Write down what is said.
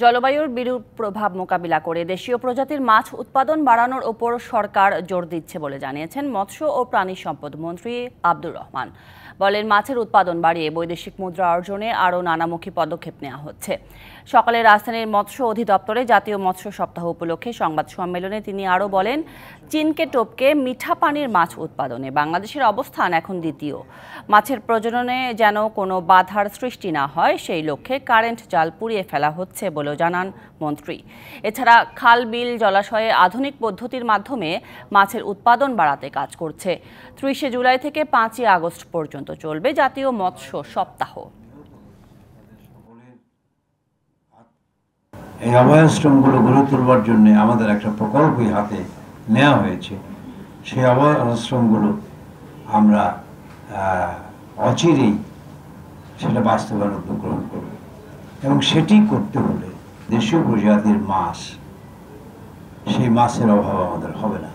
জলবায়ুর বিরূপ প্রভাব মোকাবিলা করে দেশীয় প্রজাতির মাছ উৎপাদন বাড়ানোর ওপর সরকার জোর দিচ্ছে বলে জানিয়েছেন মৎস্য ও প্রাণী সম্পদ মন্ত্রী আব্দুর রহমান। বলেন, মাছের উৎপাদন বাড়িয়ে বৈদেশিক মুদ্রা অর্জনে আরও নানামুখী পদক্ষেপ নেওয়া হচ্ছে। সকালে রাজধানীর মৎস্য অধিদপ্তরে জাতীয় মৎস্য সপ্তাহ উপলক্ষে সংবাদ সম্মেলনে তিনি আরও বলেন, চীনকে টপকে মিঠা পানির মাছ উৎপাদনে বাংলাদেশের অবস্থান এখন দ্বিতীয়। মাছের প্রজননে যেন কোনো বাধার সৃষ্টি না হয় সেই লক্ষ্যে কারেন্ট জাল পুড়িয়ে ফেলা হচ্ছে বলেও জানান মন্ত্রী। এছাড়া খাল বিল জলাশয়ে আধুনিক পদ্ধতির মাধ্যমে মাছের উৎপাদন বাড়াতে কাজ করছে। 30 জুলাই থেকে 5 আগস্ট পর্যন্ত চলবে জাতীয় মৎস্য সপ্তাহ। এই অভয়াশ্রমগুলো গড়ে তোলবার জন্য আমাদের একটা প্রকল্পই হাতে নেওয়া হয়েছে। সেই অভয়াশ্রমগুলো আমরা অচিরেই সেটা বাস্তবায়ন উদ্যোগ গ্রহণ করব এবং সেটি করতে হলে দেশীয় প্রজাতির মাছ, সেই মাছের অভাব আমাদের হবে না।